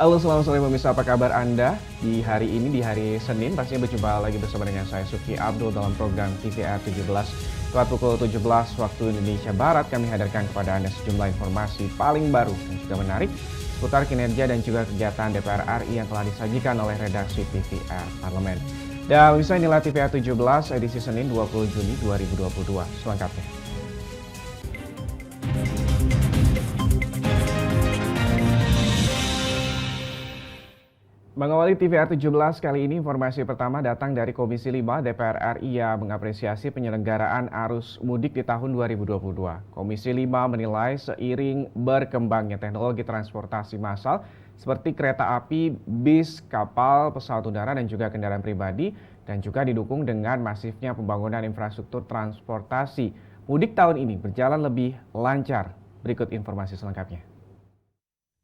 Halo, selamat sore pemirsa, apa kabar Anda? Di hari ini, di hari Senin, pastinya berjumpa lagi bersama dengan saya Suki Abdul dalam program TVR 17. Tepat pukul 17 waktu Indonesia Barat, kami hadirkan kepada Anda sejumlah informasi paling baru dan juga menarik seputar kinerja dan juga kegiatan DPR RI yang telah disajikan oleh redaksi TVR Parlemen. Dan pemirsa, inilah TVR 17 edisi Senin 20 Juni 2022. Selengkapnya. Mengawali TVR 17 kali ini, informasi pertama datang dari Komisi 5 DPR RI yang mengapresiasi penyelenggaraan arus mudik di tahun 2022. Komisi 5 menilai seiring berkembangnya teknologi transportasi massal seperti kereta api, bis, kapal, pesawat udara, dan juga kendaraan pribadi, dan juga didukung dengan masifnya pembangunan infrastruktur transportasi. Mudik tahun ini berjalan lebih lancar. Berikut informasi selengkapnya.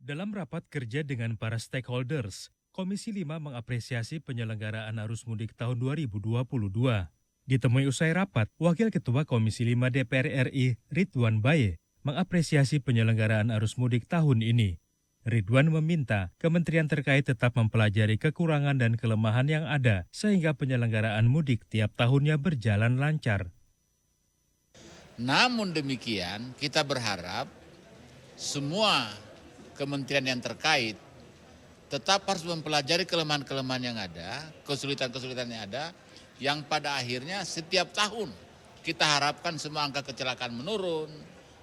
Dalam rapat kerja dengan para stakeholders, Komisi 5 mengapresiasi penyelenggaraan arus mudik tahun 2022. Ditemui usai rapat, Wakil Ketua Komisi 5 DPR RI, Ridwan Bae, mengapresiasi penyelenggaraan arus mudik tahun ini. Ridwan meminta kementerian terkait tetap mempelajari kekurangan dan kelemahan yang ada sehingga penyelenggaraan mudik tiap tahunnya berjalan lancar. Namun demikian, kita berharap semua kementerian yang terkait tetap harus mempelajari kelemahan-kelemahan yang ada, kesulitan-kesulitan yang ada, yang pada akhirnya setiap tahun kita harapkan semua angka kecelakaan menurun,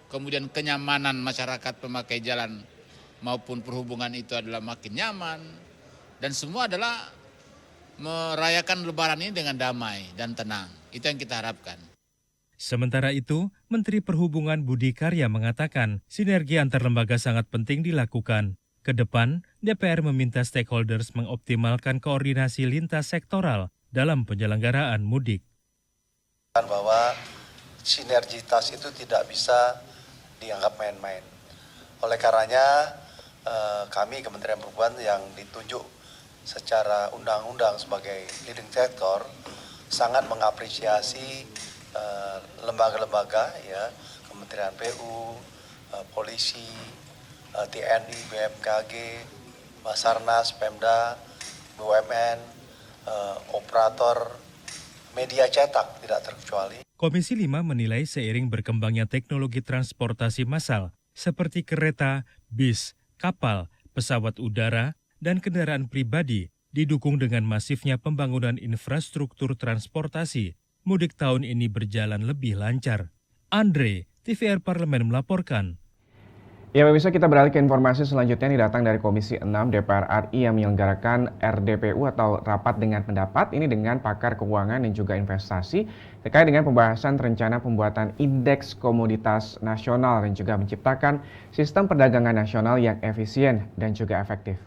kemudian kenyamanan masyarakat pemakai jalan maupun perhubungan itu adalah makin nyaman, dan semua adalah merayakan Lebaran ini dengan damai dan tenang. Itu yang kita harapkan. Sementara itu, Menteri Perhubungan Budi Karya mengatakan sinergi antar lembaga sangat penting dilakukan. Ke depan, DPR meminta stakeholders mengoptimalkan koordinasi lintas sektoral dalam penyelenggaraan mudik. Bahwa sinergitas itu tidak bisa dianggap main-main. Oleh karenanya, kami Kementerian Perhubungan yang ditunjuk secara undang-undang sebagai leading sector sangat mengapresiasi lembaga-lembaga, ya, Kementerian PU, Polisi, TNI, BMKG, Basarnas, Pemda, BUMN, operator media cetak tidak terkecuali. Komisi 5 menilai seiring berkembangnya teknologi transportasi massal seperti kereta, bis, kapal, pesawat udara, dan kendaraan pribadi didukung dengan masifnya pembangunan infrastruktur transportasi, mudik tahun ini berjalan lebih lancar. Andre, TVR Parlemen melaporkan. Ya, pemirsa, kita beralih ke informasi selanjutnya yang datang dari Komisi 6 DPR RI yang menyelenggarakan RDPU atau Rapat Dengar Pendapat ini dengan pakar keuangan dan juga investasi terkait dengan pembahasan rencana pembuatan Indeks Komoditas Nasional dan juga menciptakan sistem perdagangan nasional yang efisien dan juga efektif.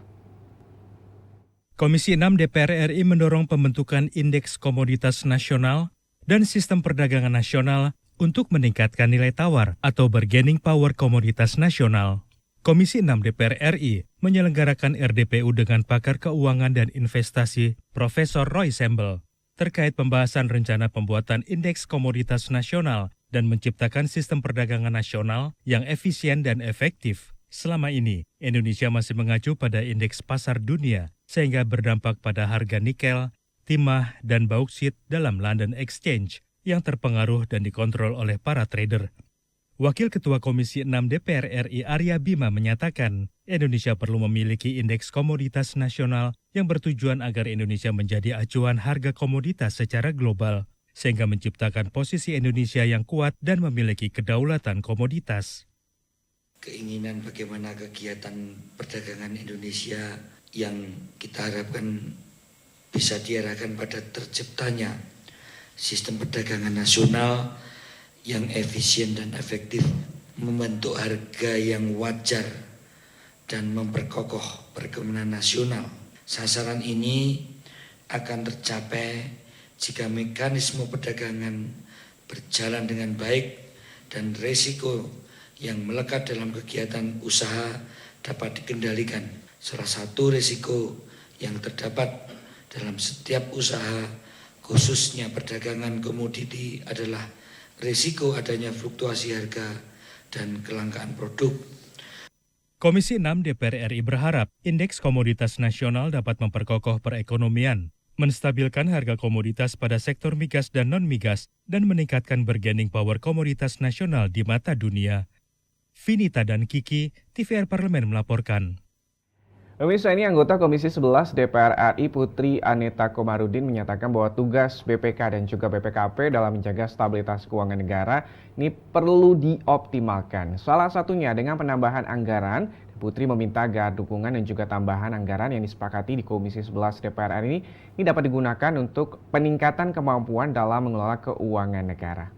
Komisi 6 DPR RI mendorong pembentukan Indeks Komoditas Nasional dan Sistem Perdagangan Nasional untuk meningkatkan nilai tawar atau bargaining power komoditas nasional. Komisi 6 DPR RI menyelenggarakan RDPU dengan pakar keuangan dan investasi Profesor Roy Sembel terkait pembahasan rencana pembuatan Indeks Komoditas Nasional dan menciptakan sistem perdagangan nasional yang efisien dan efektif. Selama ini, Indonesia masih mengacu pada indeks pasar dunia sehingga berdampak pada harga nikel, timah, dan bauksit dalam London Exchange yang terpengaruh dan dikontrol oleh para trader. Wakil Ketua Komisi 6 DPR RI Arya Bima menyatakan, Indonesia perlu memiliki indeks komoditas nasional yang bertujuan agar Indonesia menjadi acuan harga komoditas secara global, sehingga menciptakan posisi Indonesia yang kuat dan memiliki kedaulatan komoditas. Keinginan bagaimana kegiatan perdagangan Indonesia yang kita harapkan bisa diarahkan pada terciptanya sistem perdagangan nasional yang efisien dan efektif, membentuk harga yang wajar dan memperkokoh perekonomian nasional. Sasaran ini akan tercapai jika mekanisme perdagangan berjalan dengan baik dan risiko yang melekat dalam kegiatan usaha dapat dikendalikan. Salah satu risiko yang terdapat dalam setiap usaha khususnya perdagangan komoditi adalah risiko adanya fluktuasi harga dan kelangkaan produk. Komisi 6 DPR RI berharap Indeks Komoditas Nasional dapat memperkokoh perekonomian, menstabilkan harga komoditas pada sektor migas dan non-migas, dan meningkatkan bargaining power komoditas nasional di mata dunia. Vinita dan Kiki, TVR Parlemen melaporkan. Pemirsa, ini anggota Komisi 11 DPR RI Putri Aneta Komarudin menyatakan bahwa tugas BPK dan juga BPKP dalam menjaga stabilitas keuangan negara ini perlu dioptimalkan. Salah satunya dengan penambahan anggaran. Putri meminta agar dukungan dan juga tambahan anggaran yang disepakati di Komisi 11 DPR RI ini dapat digunakan untuk peningkatan kemampuan dalam mengelola keuangan negara.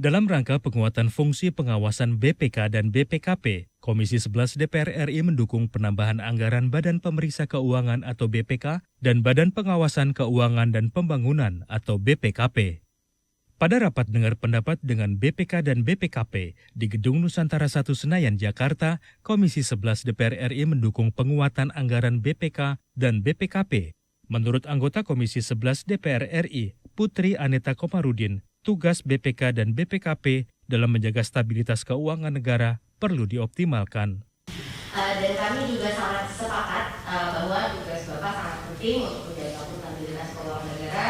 Dalam rangka penguatan fungsi pengawasan BPK dan BPKP, Komisi 11 DPR RI mendukung penambahan anggaran Badan Pemeriksa Keuangan atau BPK dan Badan Pengawasan Keuangan dan Pembangunan atau BPKP. Pada rapat dengar pendapat dengan BPK dan BPKP di Gedung Nusantara 1 Senayan, Jakarta, Komisi 11 DPR RI mendukung penguatan anggaran BPK dan BPKP. Menurut anggota Komisi 11 DPR RI, Putri Aneta Komarudin, tugas BPK dan BPKP dalam menjaga stabilitas keuangan negara perlu dioptimalkan. Dan kami juga sangat sepakat bahwa tugas Bapak sangat penting untuk menjaga stabilitas keuangan negara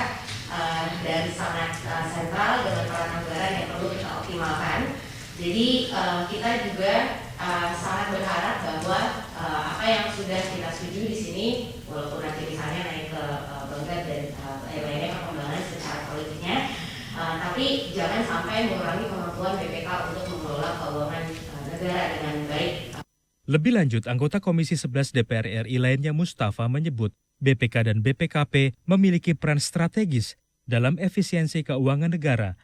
dan sangat sentral dengan peran anggaran yang perlu kita optimalkan. Jadi kita juga sangat berharap bahwa apa yang sudah kita setuju di sini, walaupun nanti misalnya naik ke banggar dan lainnya perkembangan secara politiknya, tapi jangan sampai mengurangi kemampuan BPK untuk mengelola keuangan negara dengan baik. Lebih lanjut, anggota Komisi 11 DPR RI lainnya Mustafa menyebut BPK dan BPKP memiliki peran strategis dalam efisiensi keuangan negara.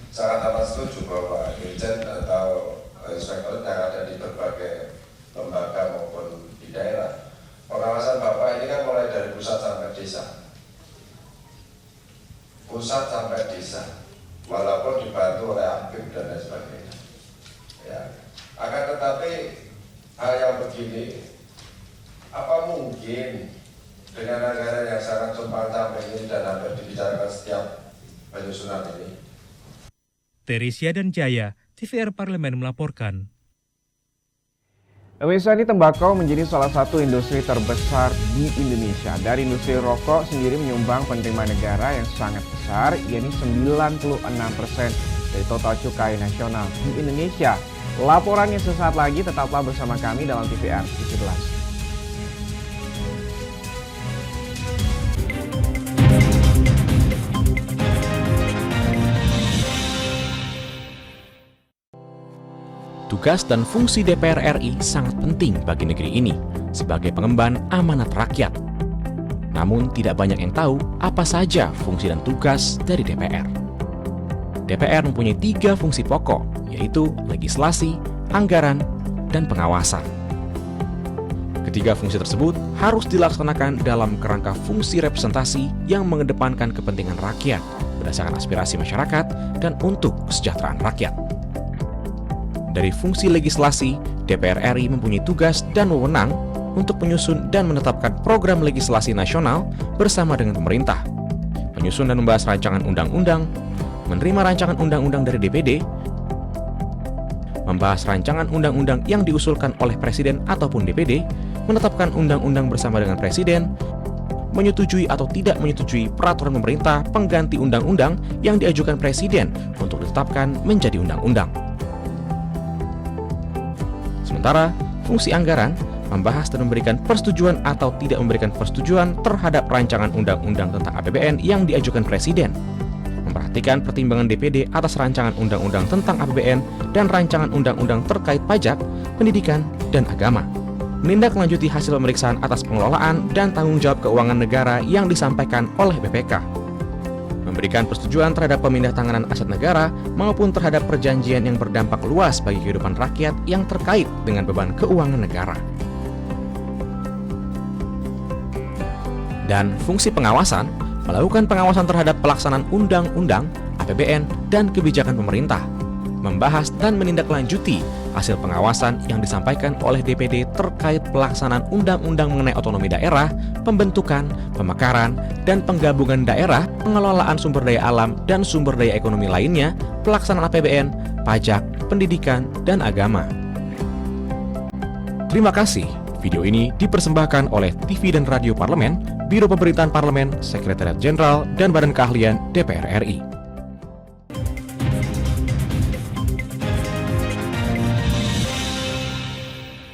Sangat amat setuju bahwa Dirjen atau inspektor yang ada di berbagai lembaga maupun di daerah. Pengawasan Bapak ini kan mulai dari pusat sampai desa. Pusat sampai desa, walaupun dibantu oleh APIP dan lain sebagainya. Ya. Akan tetapi hal yang begini, apa mungkin dengan anggaran yang sangat tumpang-tindih ini dan hampir dibicarakan setiap penyusunan ini? Teresia dan Jaya, TVR Parlemen melaporkan. Pemirsa, ini tembakau menjadi salah satu industri terbesar di Indonesia. Dari industri rokok sendiri menyumbang penerimaan negara yang sangat besar, yakni 96% dari total cukai nasional di Indonesia. Laporannya sesaat lagi, tetaplah bersama kami dalam TVR 17. Tugas dan fungsi DPR RI sangat penting bagi negeri ini sebagai pengemban amanat rakyat. Namun tidak banyak yang tahu apa saja fungsi dan tugas dari DPR. DPR mempunyai 3 fungsi pokok, yaitu legislasi, anggaran, dan pengawasan. Ketiga fungsi tersebut harus dilaksanakan dalam kerangka fungsi representasi yang mengedepankan kepentingan rakyat berdasarkan aspirasi masyarakat dan untuk kesejahteraan rakyat. Dari fungsi legislasi, DPR RI mempunyai tugas dan wewenang untuk menyusun dan menetapkan program legislasi nasional bersama dengan pemerintah, menyusun dan membahas rancangan undang-undang, menerima rancangan undang-undang dari DPD, membahas rancangan undang-undang yang diusulkan oleh Presiden ataupun DPD, menetapkan undang-undang bersama dengan Presiden, menyetujui atau tidak menyetujui peraturan pemerintah pengganti undang-undang yang diajukan Presiden untuk ditetapkan menjadi undang-undang. Sementara, fungsi anggaran membahas dan memberikan persetujuan atau tidak memberikan persetujuan terhadap rancangan undang-undang tentang APBN yang diajukan Presiden, memperhatikan pertimbangan DPD atas rancangan undang-undang tentang APBN dan rancangan undang-undang terkait pajak, pendidikan, dan agama, menindaklanjuti hasil pemeriksaan atas pengelolaan dan tanggung jawab keuangan negara yang disampaikan oleh BPK, memberikan persetujuan terhadap pemindahantanganan aset negara maupun terhadap perjanjian yang berdampak luas bagi kehidupan rakyat yang terkait dengan beban keuangan negara. Dan fungsi pengawasan, melakukan pengawasan terhadap pelaksanaan undang-undang, APBN, dan kebijakan pemerintah, membahas dan menindaklanjuti hasil pengawasan yang disampaikan oleh DPD terkait pelaksanaan undang-undang mengenai otonomi daerah, pembentukan, pemekaran, dan penggabungan daerah, pengelolaan sumber daya alam dan sumber daya ekonomi lainnya, pelaksanaan APBN, pajak, pendidikan, dan agama. Terima kasih. Video ini dipersembahkan oleh TV dan Radio Parlemen, Biro Pemerintahan Parlemen, Sekretariat Jenderal, dan Badan Keahlian DPR RI.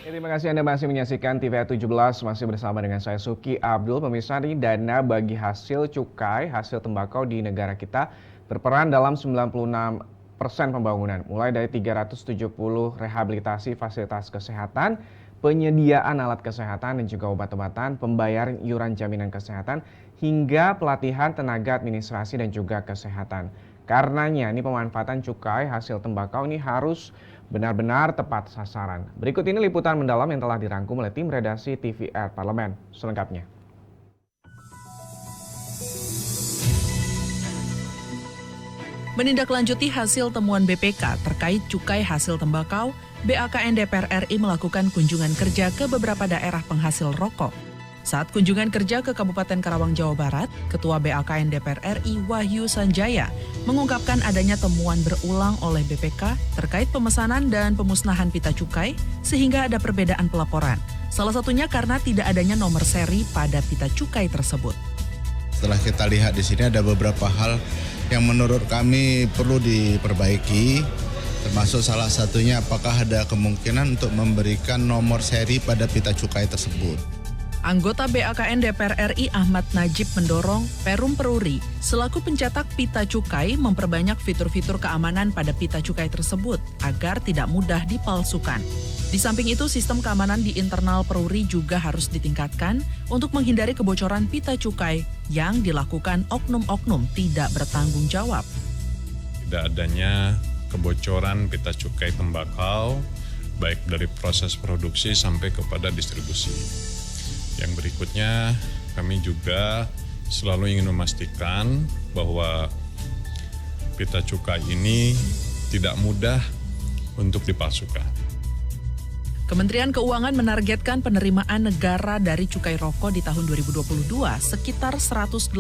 Terima kasih Anda masih menyaksikan TVRI 17, masih bersama dengan saya Suki Abdul. Pemirsa, ini dana bagi hasil cukai, hasil tembakau di negara kita berperan dalam 96% pembangunan, mulai dari 370 rehabilitasi fasilitas kesehatan, penyediaan alat kesehatan dan juga obat-obatan, pembayaran iuran jaminan kesehatan, hingga pelatihan tenaga administrasi dan juga kesehatan. Karenanya, ini pemanfaatan cukai hasil tembakau ini harus benar-benar tepat sasaran. Berikut ini liputan mendalam yang telah dirangkum oleh tim redaksi TVR Parlemen. Selengkapnya. Menindaklanjuti hasil temuan BPK terkait cukai hasil tembakau, BAKN DPR RI melakukan kunjungan kerja ke beberapa daerah penghasil rokok. Saat kunjungan kerja ke Kabupaten Karawang, Jawa Barat, Ketua BAKN DPR RI Wahyu Sanjaya mengungkapkan adanya temuan berulang oleh BPK terkait pemesanan dan pemusnahan pita cukai sehingga ada perbedaan pelaporan. Salah satunya karena tidak adanya nomor seri pada pita cukai tersebut. Setelah kita lihat di sini ada beberapa hal yang menurut kami perlu diperbaiki, termasuk salah satunya apakah ada kemungkinan untuk memberikan nomor seri pada pita cukai tersebut. Anggota BAKN DPR RI Ahmad Najib mendorong Perum Peruri selaku pencetak pita cukai memperbanyak fitur-fitur keamanan pada pita cukai tersebut agar tidak mudah dipalsukan. Di samping itu, sistem keamanan di internal Peruri juga harus ditingkatkan untuk menghindari kebocoran pita cukai yang dilakukan oknum-oknum tidak bertanggung jawab. Tidak adanya kebocoran pita cukai tembakau, baik dari proses produksi sampai kepada distribusi. Yang berikutnya, kami juga selalu ingin memastikan bahwa pita cukai ini tidak mudah untuk dipalsukan. Kementerian Keuangan menargetkan penerimaan negara dari cukai rokok di tahun 2022 sekitar 189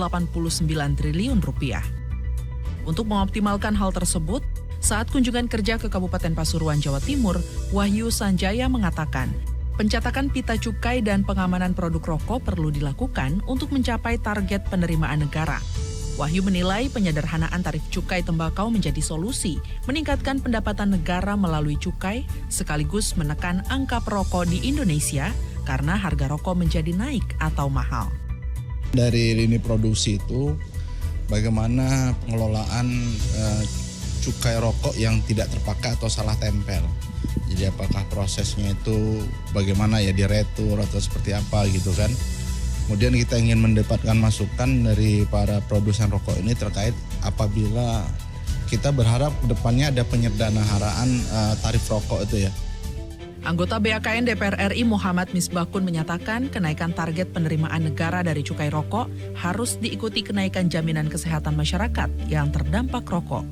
triliun rupiah. Untuk mengoptimalkan hal tersebut, saat kunjungan kerja ke Kabupaten Pasuruan, Jawa Timur, Wahyu Sanjaya mengatakan, pencetakan pita cukai dan pengamanan produk rokok perlu dilakukan untuk mencapai target penerimaan negara. Wahyu menilai penyederhanaan tarif cukai tembakau menjadi solusi meningkatkan pendapatan negara melalui cukai sekaligus menekan angka perokok di Indonesia karena harga rokok menjadi naik atau mahal. Dari lini produksi itu bagaimana pengelolaan cukai rokok yang tidak terpakai atau salah tempel. Jadi apakah prosesnya itu bagaimana ya, diretur atau seperti apa gitu kan. Kemudian kita ingin mendapatkan masukan dari para produsen rokok ini terkait apabila kita berharap kedepannya ada penyederhanaan tarif rokok itu ya. Anggota BAKN DPR RI Muhammad Misbakun menyatakan kenaikan target penerimaan negara dari cukai rokok harus diikuti kenaikan jaminan kesehatan masyarakat yang terdampak rokok.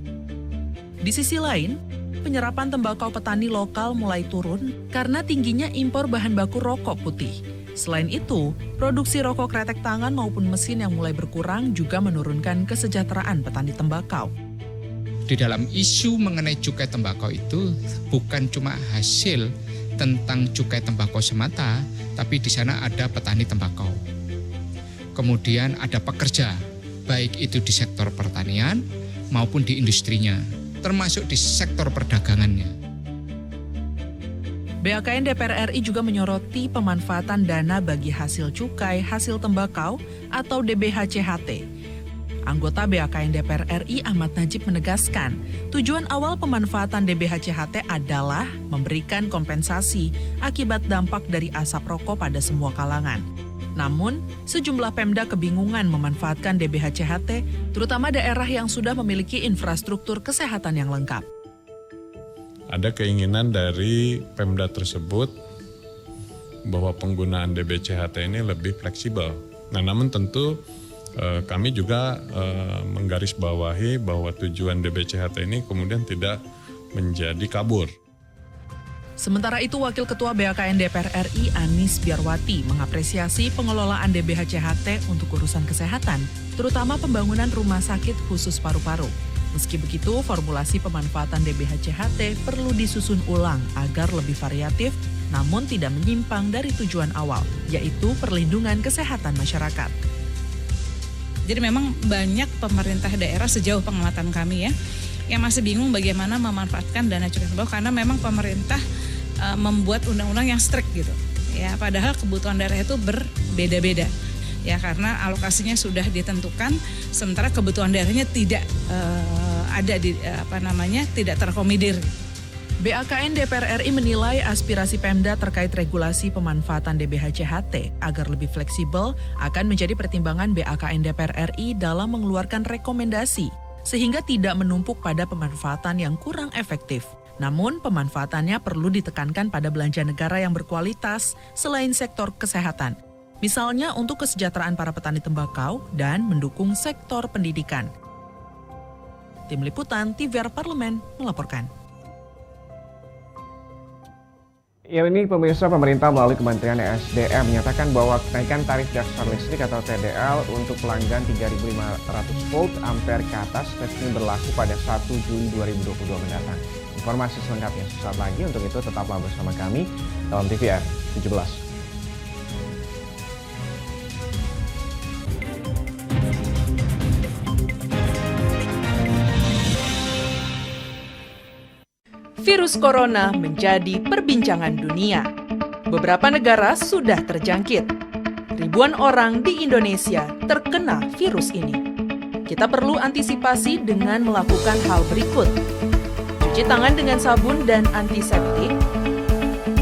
Di sisi lain, penyerapan tembakau petani lokal mulai turun karena tingginya impor bahan baku rokok putih. Selain itu, produksi rokok kretek tangan maupun mesin yang mulai berkurang juga menurunkan kesejahteraan petani tembakau. Di dalam isu mengenai cukai tembakau itu bukan cuma hasil tentang cukai tembakau semata, tapi di sana ada petani tembakau. Kemudian ada pekerja, baik itu di sektor pertanian maupun di industrinya, termasuk di sektor perdagangannya. BAKN DPR RI juga menyoroti pemanfaatan dana bagi hasil cukai hasil tembakau atau DBHCHT. Anggota BAKN DPR RI Ahmad Najib menegaskan, tujuan awal pemanfaatan DBHCHT adalah memberikan kompensasi akibat dampak dari asap rokok pada semua kalangan. Namun, sejumlah Pemda kebingungan memanfaatkan DBHCHT, terutama daerah yang sudah memiliki infrastruktur kesehatan yang lengkap. Ada keinginan dari Pemda tersebut bahwa penggunaan DBCHT ini lebih fleksibel. Nah, namun tentu kami juga menggarisbawahi bahwa tujuan DBCHT ini kemudian tidak menjadi kabur. Sementara itu, Wakil Ketua BAKN DPR RI Anis Biarwati mengapresiasi pengelolaan DBHCHT untuk urusan kesehatan, terutama pembangunan rumah sakit khusus paru-paru. Meski begitu, formulasi pemanfaatan DBHCHT perlu disusun ulang agar lebih variatif, namun tidak menyimpang dari tujuan awal, yaitu perlindungan kesehatan masyarakat. Jadi memang banyak pemerintah daerah sejauh pengamatan kami yang masih bingung bagaimana memanfaatkan dana cukai tembakau karena memang pemerintah membuat undang-undang yang strict gitu. Ya, padahal kebutuhan daerah itu berbeda-beda. Ya, karena alokasinya sudah ditentukan, sementara kebutuhan daerahnya tidak tidak terakomodir. BAKN DPR RI menilai aspirasi Pemda terkait regulasi pemanfaatan DBHCHT agar lebih fleksibel akan menjadi pertimbangan BAKN DPR RI dalam mengeluarkan rekomendasi, sehingga tidak menumpuk pada pemanfaatan yang kurang efektif. Namun, pemanfaatannya perlu ditekankan pada belanja negara yang berkualitas selain sektor kesehatan. Misalnya untuk kesejahteraan para petani tembakau dan mendukung sektor pendidikan. Tim Liputan TVR Parlemen melaporkan. Ya, ini pemirsa, pemerintah melalui Kementerian SDM menyatakan bahwa kenaikan tarif dasar listrik atau TDL untuk pelanggan 3.500 volt ampere ke atas resmi berlaku pada 1 Juli 2022 mendatang. Informasi selengkapnya sesaat lagi, untuk itu tetaplah bersama kami dalam TVR 17. Virus corona menjadi perbincangan dunia. Beberapa negara sudah terjangkit. Ribuan orang di Indonesia terkena virus ini. Kita perlu antisipasi dengan melakukan hal berikut. Cuci tangan dengan sabun dan antiseptik.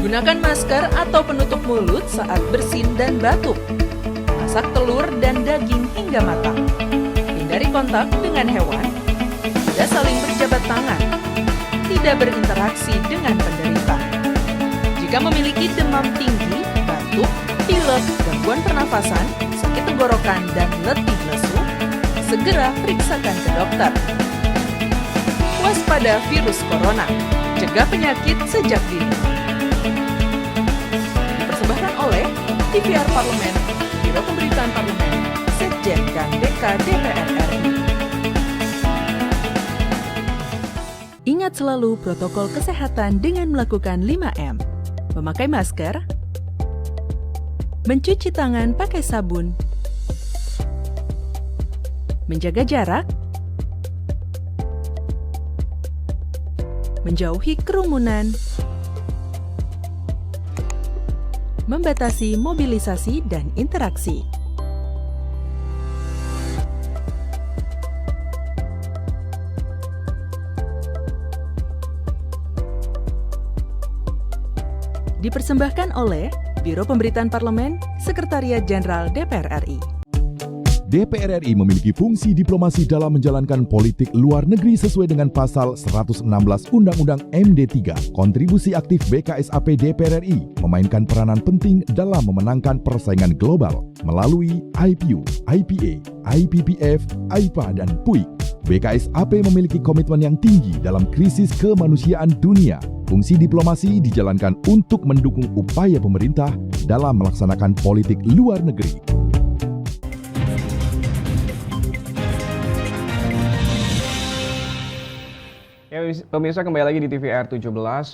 Gunakan masker atau penutup mulut saat bersin dan batuk. Masak telur dan daging hingga matang. Hindari kontak dengan hewan. Tidak saling berjabat tangan. Tidak berinteraksi dengan penderita. Jika memiliki demam tinggi, batuk, pilek, gangguan pernafasan, sakit tenggorokan, dan letih lesu, segera periksakan ke dokter. Waspada virus corona, cegah penyakit sejak dini. Dipersembahkan oleh TVR Parlemen, Biro Pemberitaan Parlemen, Sekjen dan DK DPR RI. Ingat selalu protokol kesehatan dengan melakukan 5M. Memakai masker, mencuci tangan pakai sabun, menjaga jarak, menjauhi kerumunan, membatasi mobilisasi dan interaksi. Dipersembahkan oleh Biro Pemberitaan Parlemen, Sekretariat Jenderal DPR RI. DPR RI memiliki fungsi diplomasi dalam menjalankan politik luar negeri sesuai dengan pasal 116 Undang-Undang MD3. Kontribusi aktif BKSAP DPR RI memainkan peranan penting dalam memenangkan persaingan global melalui IPU, IPA, IPPF, IPA, dan PUIK. BKSAP memiliki komitmen yang tinggi dalam krisis kemanusiaan dunia. Fungsi diplomasi dijalankan untuk mendukung upaya pemerintah dalam melaksanakan politik luar negeri. Ya, pemirsa, kembali lagi di TVR 17.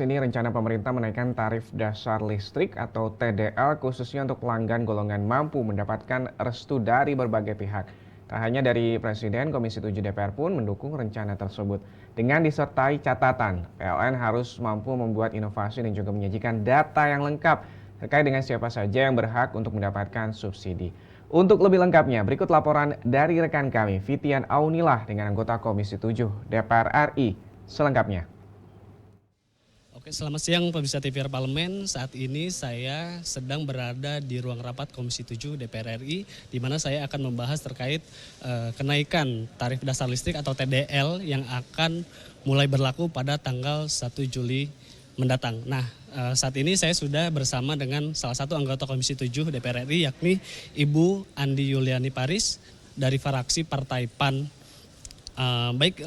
Ini rencana pemerintah menaikkan tarif dasar listrik atau TDL khususnya untuk pelanggan golongan mampu mendapatkan restu dari berbagai pihak. Tak hanya dari Presiden, Komisi 7 DPR pun mendukung rencana tersebut. Dengan disertai catatan, PLN harus mampu membuat inovasi dan juga menyajikan data yang lengkap terkait dengan siapa saja yang berhak untuk mendapatkan subsidi. Untuk lebih lengkapnya, berikut laporan dari rekan kami, Fitian Aunilah dengan anggota Komisi 7 DPR RI. Selengkapnya. Oke, selamat siang pemirsa TVR Parlemen. Saat ini saya sedang berada di ruang rapat Komisi 7 DPR RI, di mana saya akan membahas terkait kenaikan tarif dasar listrik atau TDL yang akan mulai berlaku pada tanggal 1 Juli mendatang. Nah, saat ini saya sudah bersama dengan salah satu anggota Komisi 7 DPR RI, yakni Ibu Andi Yuliani Paris dari fraksi Partai PAN. Baik,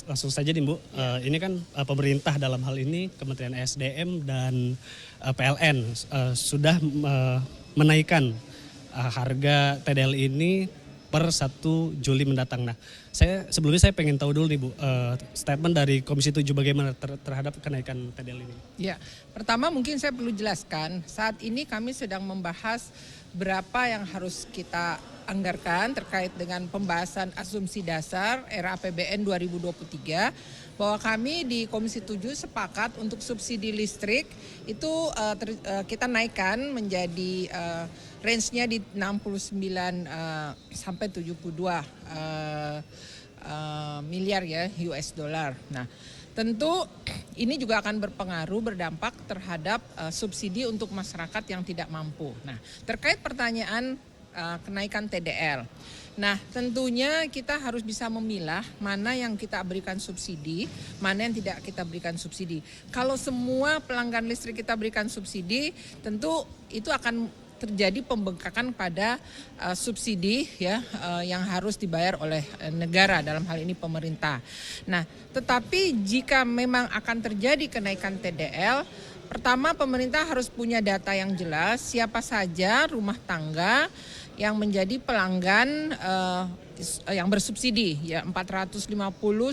langsung saja nih Bu. Ini kan pemerintah dalam hal ini Kementerian SDM dan PLN sudah menaikkan harga TDL ini per 1 Juli mendatang. Nah, sebelumnya saya pengen tahu dulu nih Bu, statement dari Komisi 7 bagaimana terhadap kenaikan TDL ini? Ya, pertama mungkin saya perlu jelaskan, saat ini kami sedang membahas berapa yang harus kita anggarkan terkait dengan pembahasan asumsi dasar RAPBN 2023, bahwa kami di Komisi 7 sepakat untuk subsidi listrik itu kita naikkan menjadi range-nya di 69 sampai 72 miliar ya US dollar. Nah, tentu ini juga akan berpengaruh, berdampak terhadap subsidi untuk masyarakat yang tidak mampu. Nah, terkait pertanyaan kenaikan TDL. Nah, tentunya kita harus bisa memilah mana yang kita berikan subsidi, mana yang tidak kita berikan subsidi. Kalau semua pelanggan listrik kita berikan subsidi, tentu itu akan terjadi pembengkakan pada subsidi ya yang harus dibayar oleh negara, dalam hal ini pemerintah. Nah, tetapi jika memang akan terjadi kenaikan TDL, pertama pemerintah harus punya data yang jelas siapa saja rumah tangga yang menjadi pelanggan yang bersubsidi ya 450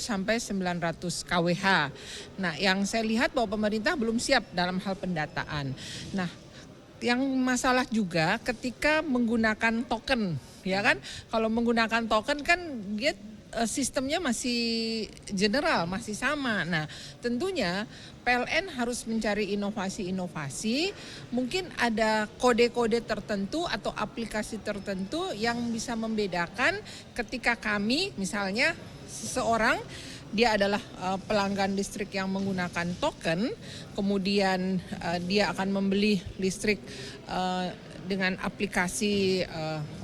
sampai 900 kWh. Nah, yang saya lihat bahwa pemerintah belum siap dalam hal pendataan. Nah, yang masalah juga ketika menggunakan token, ya kan? Kalau menggunakan token kan dia sistemnya masih general, masih sama. Nah, tentunya PLN harus mencari inovasi-inovasi, mungkin ada kode-kode tertentu atau aplikasi tertentu yang bisa membedakan ketika kami, misalnya seseorang, dia adalah pelanggan listrik yang menggunakan token, kemudian dia akan membeli listrik dengan aplikasi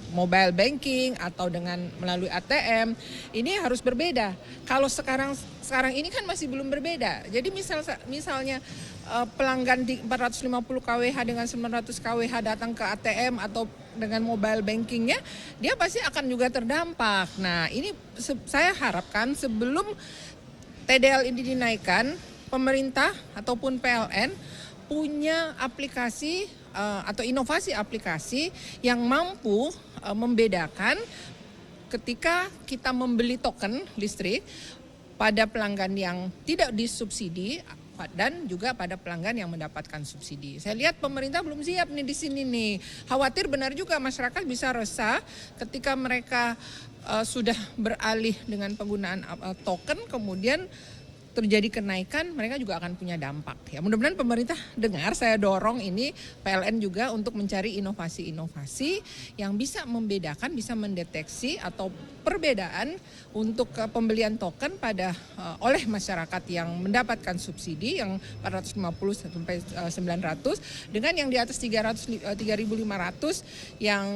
mobile banking atau dengan melalui ATM, ini harus berbeda. Kalau sekarang ini kan masih belum berbeda. Jadi misalnya pelanggan di 450 kWh dengan 900 kWh datang ke ATM atau dengan mobile bankingnya, dia pasti akan juga terdampak. Nah, ini saya harapkan sebelum TDL ini dinaikkan, pemerintah ataupun PLN punya aplikasi atau inovasi aplikasi yang mampu membedakan ketika kita membeli token listrik pada pelanggan yang tidak disubsidi dan juga pada pelanggan yang mendapatkan subsidi. Saya lihat pemerintah belum siap nih di sini nih. Khawatir benar juga masyarakat bisa resah ketika mereka sudah beralih dengan penggunaan token, kemudian terjadi kenaikan, mereka juga akan punya dampak. Ya, mudah-mudahan pemerintah dengar, saya dorong ini PLN juga untuk mencari inovasi-inovasi yang bisa membedakan, bisa mendeteksi atau perbedaan untuk pembelian token pada oleh masyarakat yang mendapatkan subsidi yang 450 sampai 900 dengan yang di atas 3.500 yang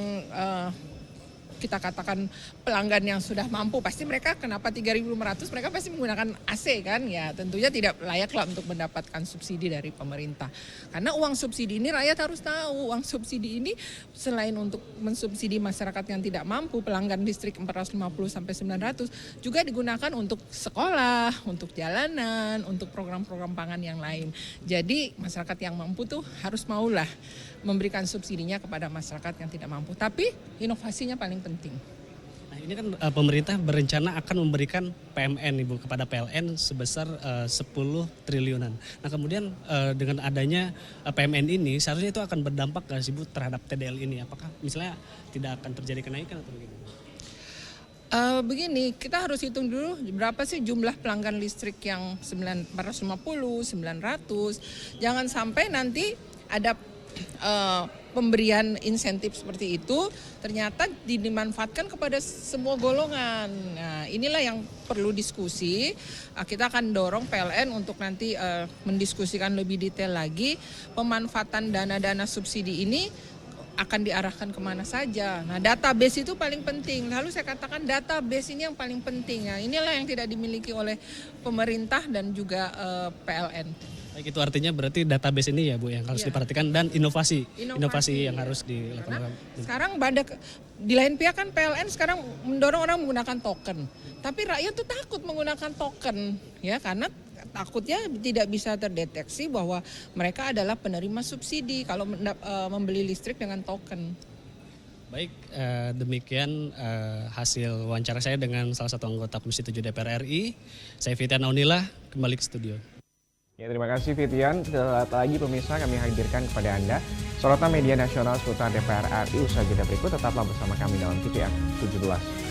kita katakan pelanggan yang sudah mampu, pasti mereka kenapa 3.500, mereka pasti menggunakan AC kan, ya tentunya tidak layak lah untuk mendapatkan subsidi dari pemerintah. Karena uang subsidi ini rakyat harus tahu, uang subsidi ini selain untuk mensubsidi masyarakat yang tidak mampu, pelanggan listrik 450 sampai 900 juga digunakan untuk sekolah, untuk jalanan, untuk program-program pangan yang lain. Jadi masyarakat yang mampu tuh harus maulah memberikan subsidinya kepada masyarakat yang tidak mampu. Tapi inovasinya paling penting. Nah, ini kan pemerintah berencana akan memberikan PMN Ibu kepada PLN sebesar 10 triliunan. Nah, kemudian dengan adanya PMN ini seharusnya itu akan berdampak nggak sih Bu terhadap TDL ini? Apakah misalnya tidak akan terjadi kenaikan atau begitu? Begini, kita harus hitung dulu berapa sih jumlah pelanggan listrik yang 450, 900. Jangan sampai nanti ada pemberian insentif seperti itu ternyata dimanfaatkan kepada semua golongan. Nah, inilah yang perlu diskusi. Kita akan dorong PLN untuk nanti mendiskusikan lebih detail lagi pemanfaatan dana-dana subsidi ini akan diarahkan kemana saja. Nah, database itu paling penting. Lalu saya katakan database ini yang paling penting. Nah, inilah yang tidak dimiliki oleh pemerintah dan juga PLN. Baik, itu artinya berarti database ini ya Bu yang harus diperhatikan dan inovasi yang harus dilakukan. Karena sekarang di lain pihak kan PLN sekarang mendorong orang menggunakan token. Tapi rakyat tuh takut menggunakan token ya, karena takutnya tidak bisa terdeteksi bahwa mereka adalah penerima subsidi kalau membeli listrik dengan token. Baik, demikian hasil wawancara saya dengan salah satu anggota Komisi 7 DPR RI. Saya Fitian Aunillah, kembali ke studio. Ya, terima kasih Fitian. Sekali lagi pemirsa kami hadirkan kepada Anda sorotan media nasional seputar DPR RI. Usai jeda berikut tetaplah bersama kami dalam TVR 17.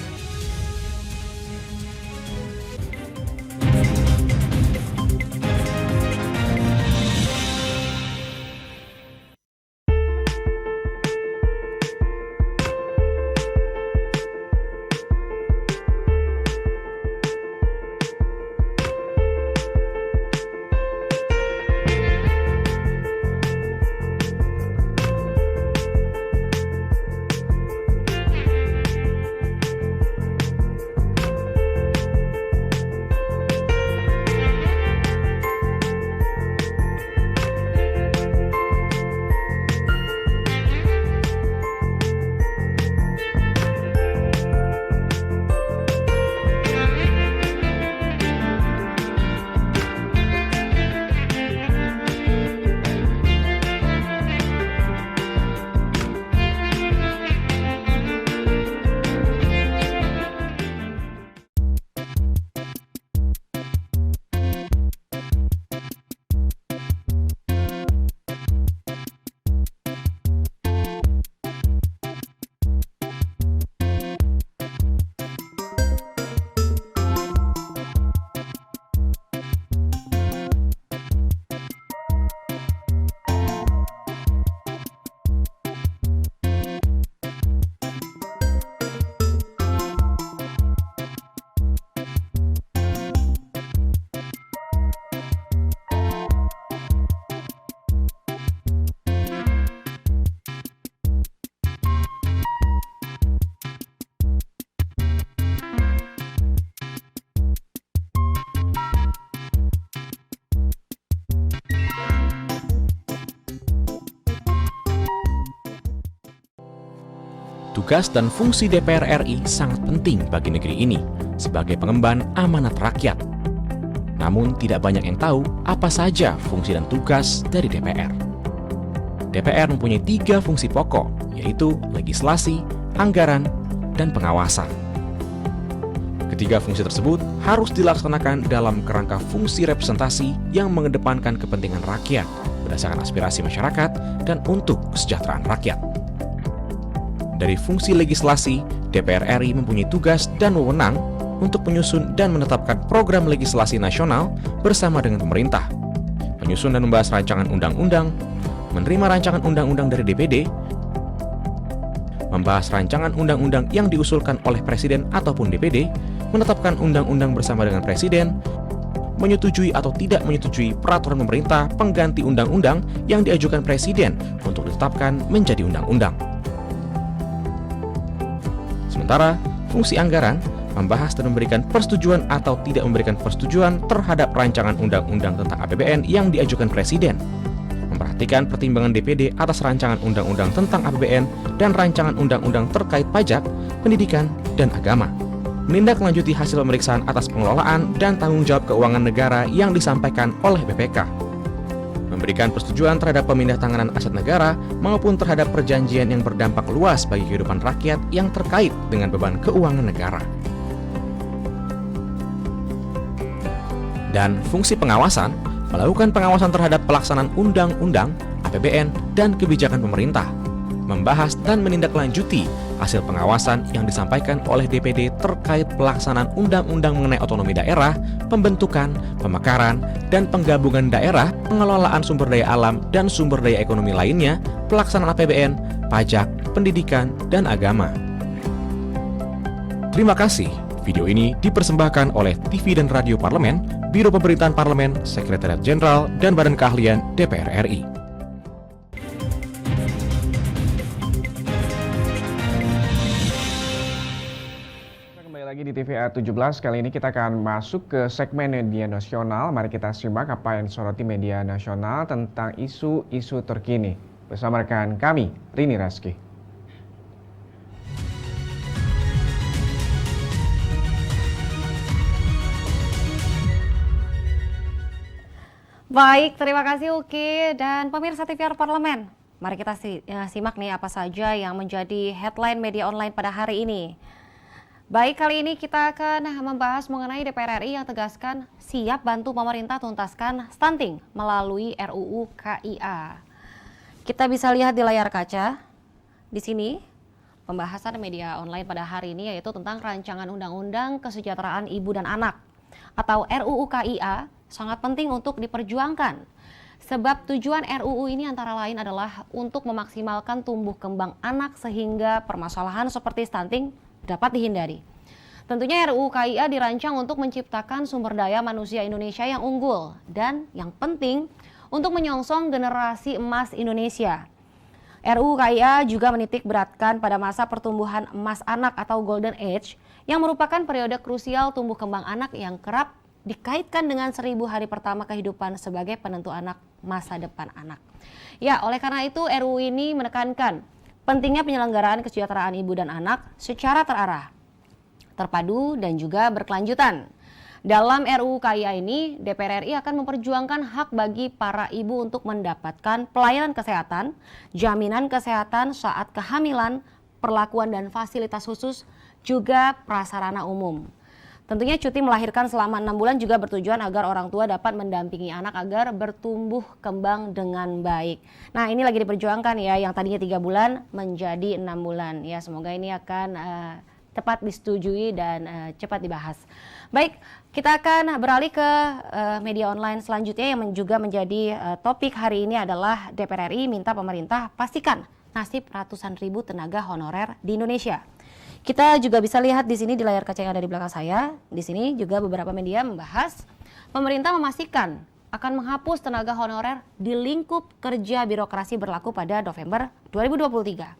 Tugas dan fungsi DPR RI sangat penting bagi negeri ini sebagai pengemban amanat rakyat. Namun tidak banyak yang tahu apa saja fungsi dan tugas dari DPR. DPR mempunyai 3 fungsi pokok, yaitu legislasi, anggaran, dan pengawasan. Ketiga fungsi tersebut harus dilaksanakan dalam kerangka fungsi representasi yang mengedepankan kepentingan rakyat berdasarkan aspirasi masyarakat dan untuk kesejahteraan rakyat. Dari fungsi legislasi, DPR RI mempunyai tugas dan wewenang untuk menyusun dan menetapkan program legislasi nasional bersama dengan pemerintah, menyusun dan membahas rancangan undang-undang, menerima rancangan undang-undang dari DPD, membahas rancangan undang-undang yang diusulkan oleh Presiden ataupun DPD, menetapkan undang-undang bersama dengan Presiden, menyetujui atau tidak menyetujui peraturan pemerintah pengganti undang-undang yang diajukan Presiden untuk ditetapkan menjadi undang-undang. Sementara, fungsi anggaran membahas dan memberikan persetujuan atau tidak memberikan persetujuan terhadap rancangan undang-undang tentang APBN yang diajukan Presiden, memperhatikan pertimbangan DPD atas rancangan undang-undang tentang APBN dan rancangan undang-undang terkait pajak, pendidikan, dan agama, menindaklanjuti hasil pemeriksaan atas pengelolaan dan tanggung jawab keuangan negara yang disampaikan oleh BPK, memberikan persetujuan terhadap pemindahantanganan aset negara maupun terhadap perjanjian yang berdampak luas bagi kehidupan rakyat yang terkait dengan beban keuangan negara. Dan fungsi pengawasan, melakukan pengawasan terhadap pelaksanaan undang-undang, APBN, dan kebijakan pemerintah, membahas dan menindaklanjuti hasil pengawasan yang disampaikan oleh DPD terkait pelaksanaan undang-undang mengenai otonomi daerah, pembentukan, pemekaran, dan penggabungan daerah, pengelolaan sumber daya alam dan sumber daya ekonomi lainnya, pelaksanaan APBN, pajak, pendidikan, dan agama. Terima kasih. Video ini dipersembahkan oleh TV dan Radio Parlemen, Biro Pemerintahan Parlemen, Sekretariat Jenderal, dan Badan Keahlian DPR RI. Kembali lagi di TVR 17, kali ini kita akan masuk ke segmen media nasional. Mari kita simak apa yang disoroti media nasional tentang isu-isu terkini. Bersama rekan kami, Rini Raski. Baik, terima kasih Uki dan pemirsa TVR Parlemen. Mari kita simak nih apa saja yang menjadi headline media online pada hari ini. Baik, kali ini kita akan membahas mengenai DPR RI yang tegaskan siap bantu pemerintah tuntaskan stunting melalui RUU KIA. Kita bisa lihat di layar kaca di sini pembahasan media online pada hari ini yaitu tentang rancangan Undang-Undang Kesejahteraan Ibu dan Anak atau RUU KIA sangat penting untuk diperjuangkan. Sebab tujuan RUU ini antara lain adalah untuk memaksimalkan tumbuh kembang anak sehingga permasalahan seperti stunting dapat dihindari. Tentunya RUU KIA dirancang untuk menciptakan sumber daya manusia Indonesia yang unggul dan yang penting untuk menyongsong generasi emas Indonesia. RUU KIA juga menitik beratkan pada masa pertumbuhan emas anak atau golden age yang merupakan periode krusial tumbuh kembang anak yang kerap dikaitkan dengan 1000 hari pertama kehidupan sebagai penentu anak masa depan anak. Ya, oleh karena itu RUU ini menekankan pentingnya penyelenggaraan kesejahteraan ibu dan anak secara terarah, terpadu dan juga berkelanjutan. Dalam RUU KIA ini, DPR RI akan memperjuangkan hak bagi para ibu untuk mendapatkan pelayanan kesehatan, jaminan kesehatan saat kehamilan, perlakuan dan fasilitas khusus, juga prasarana umum. Tentunya cuti melahirkan selama 6 bulan juga bertujuan agar orang tua dapat mendampingi anak agar bertumbuh kembang dengan baik. Nah, ini lagi diperjuangkan ya, yang tadinya 3 bulan menjadi 6 bulan. Ya, semoga ini akan cepat disetujui dan cepat dibahas. Baik, kita akan beralih ke media online selanjutnya yang juga menjadi topik hari ini adalah DPR RI minta pemerintah pastikan nasib ratusan ribu tenaga honorer di Indonesia. Kita juga bisa lihat di sini di layar kaca yang ada di belakang saya. Di sini juga beberapa media membahas pemerintah memastikan akan menghapus tenaga honorer di lingkup kerja birokrasi berlaku pada November 2023.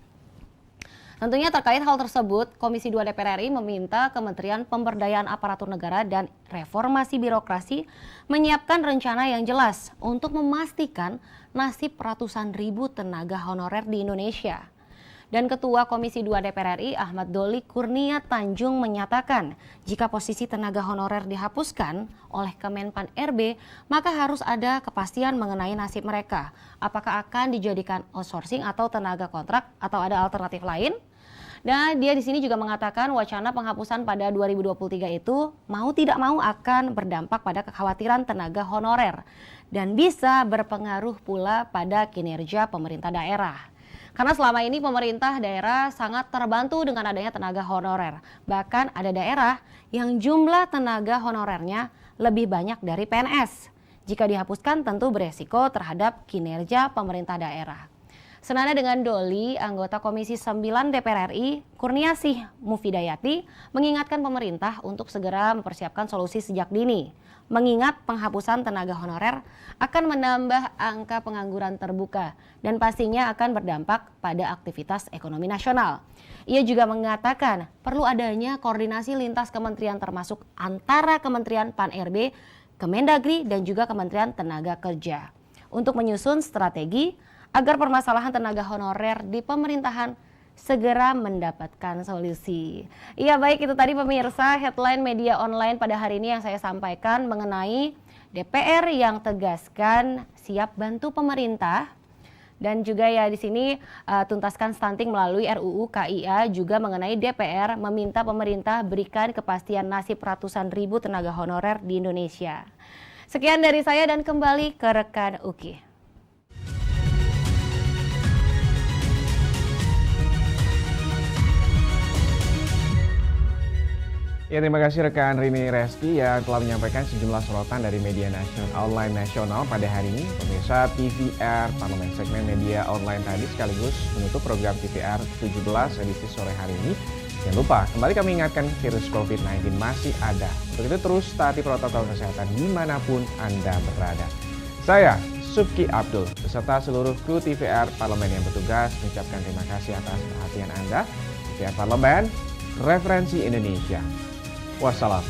Tentunya terkait hal tersebut, Komisi 2 DPR RI meminta Kementerian Pemberdayaan Aparatur Negara dan Reformasi Birokrasi menyiapkan rencana yang jelas untuk memastikan nasib ratusan ribu tenaga honorer di Indonesia. Dan Ketua Komisi 2 DPR RI Ahmad Doli Kurnia Tanjung menyatakan jika posisi tenaga honorer dihapuskan oleh Kemenpan RB, maka harus ada kepastian mengenai nasib mereka. Apakah akan dijadikan outsourcing atau tenaga kontrak atau ada alternatif lain? Dan dia di sini juga mengatakan wacana penghapusan pada 2023 itu mau tidak mau akan berdampak pada kekhawatiran tenaga honorer dan bisa berpengaruh pula pada kinerja pemerintah daerah. Karena selama ini pemerintah daerah sangat terbantu dengan adanya tenaga honorer. Bahkan ada daerah yang jumlah tenaga honorernya lebih banyak dari PNS. Jika dihapuskan tentu beresiko terhadap kinerja pemerintah daerah. Senada dengan Doli, anggota Komisi 9 DPR RI, Kurniasih Mufidayati, mengingatkan pemerintah untuk segera mempersiapkan solusi sejak dini. Mengingat penghapusan tenaga honorer akan menambah angka pengangguran terbuka dan pastinya akan berdampak pada aktivitas ekonomi nasional. Ia juga mengatakan perlu adanya koordinasi lintas kementerian termasuk antara Kementerian Pan-RB, Kemendagri dan juga Kementerian Tenaga Kerja untuk menyusun strategi agar permasalahan tenaga honorer di pemerintahan segera mendapatkan solusi. Iya, baik, itu tadi pemirsa headline media online pada hari ini yang saya sampaikan mengenai DPR yang tegaskan siap bantu pemerintah dan juga ya di sini tuntaskan stunting melalui RUU KIA, juga mengenai DPR meminta pemerintah berikan kepastian nasib ratusan ribu tenaga honorer di Indonesia. Sekian dari saya dan kembali ke rekan Uki. Ya, terima kasih rekan Rini Reski yang telah menyampaikan sejumlah sorotan dari media online nasional pada hari ini. Pemirsa TVR Parlemen segmen media online tadi sekaligus menutup program TVR 17 edisi sore hari ini. Jangan lupa, kembali kami ingatkan virus COVID-19 masih ada. Untuk itu terus taati protokol kesehatan dimanapun Anda berada. Saya, Subki Abdul, beserta seluruh kru TVR Parlemen yang bertugas mengucapkan terima kasih atas perhatian Anda. TVR Parlemen, referensi Indonesia. Wassalam.